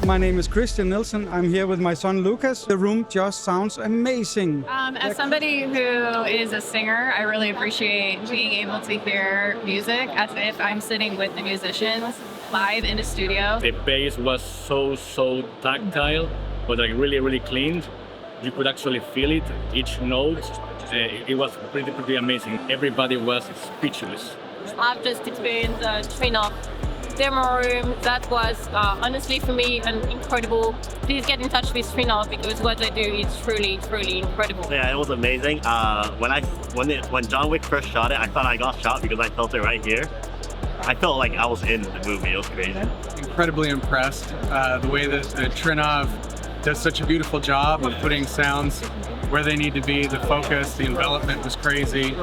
My name is Christian Nielsen. I'm here with my son Lucas. The room just sounds amazing. As somebody who is a singer, I really appreciate being able to hear music as if I'm sitting with the musicians live in the studio. The bass was so tactile, but like really clean. You could actually feel it, each note. It was pretty amazing. Everybody was speechless. I've just experienced Trinnov demo room. That was honestly for me an incredible. Please get in touch with Trinnov because what they do is truly incredible. Yeah, it was amazing. When John Wick first shot it, I thought I got shot because I felt it right here. I felt like I was in the movie. It was crazy. Incredibly impressed. The way that Trinnov does such a beautiful job of putting sounds where they need to be. The focus, the envelopment was crazy.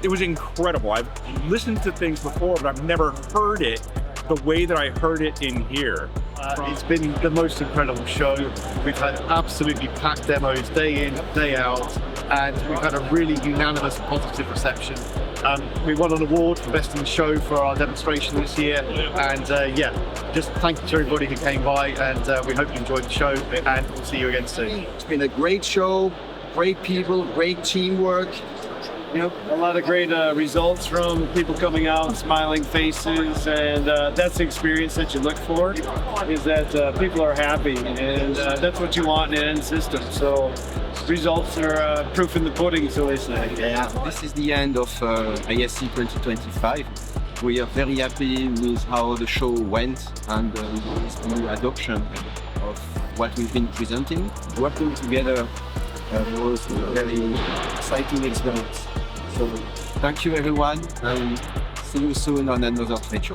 It was incredible. I've listened to things before, but I've never heard it the way that I heard it in here. It's been the most incredible show. We've had absolutely packed demos day in, day out, and we've had a really unanimous positive reception. We won an award for Best in Show for our demonstration this year, and just thank you to everybody who came by, and we hope you enjoyed the show, and we'll see you again soon. It's been a great show, great people, great teamwork. A lot of great results from people coming out, smiling faces, and that's the experience that you look for, is that people are happy, and that's what you want in an end system. So results are proof in the pudding, so they say. Yeah, this is the end of ISE 2025. We are very happy with how the show went and with the new adoption of what we've been presenting. Working together was a very exciting experience. So thank you everyone, and see you soon on another trade show.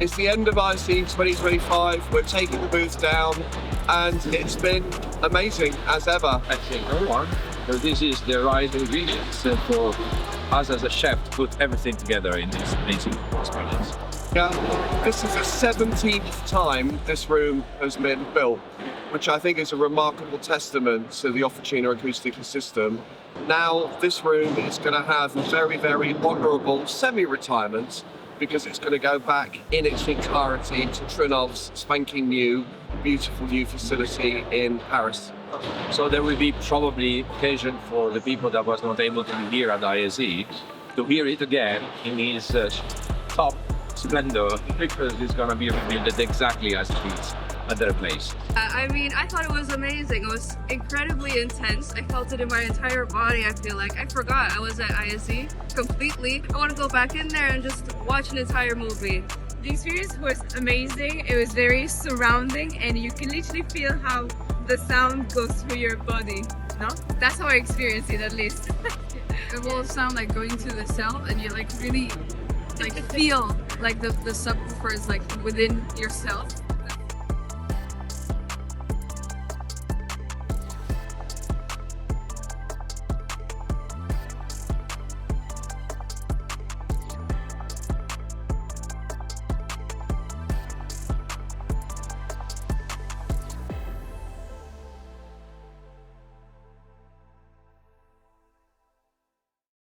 It's the end of ISE 2025. We're taking the booth down, and it's been amazing as ever. I think this is the right ingredients for us as a chef to put everything together in this amazing experience. Yeah, this is the 17th time this room has been built, which I think is a remarkable testament to the Officina acoustic system. Now this room is going to have a very honourable semi-retirement, because it's going to go back in its entirety to Trinnov's spanking new, beautiful new facility in Paris. So there will be probably occasion for the people that was not able to be here at ISE to hear it again in its top splendor, because it's going to be rebuilt exactly as it is at their place. I thought it was amazing. It was incredibly intense. I felt it in my entire body. I feel like I forgot I was at ISE completely. I want to go back in there and just watch an entire movie. The experience was amazing. It was very surrounding, and you can literally feel how the sound goes through your body. No? That's how I experienced it, at least. It will sound like going to the cell, and you like really feel like the subwoofer is like within yourself.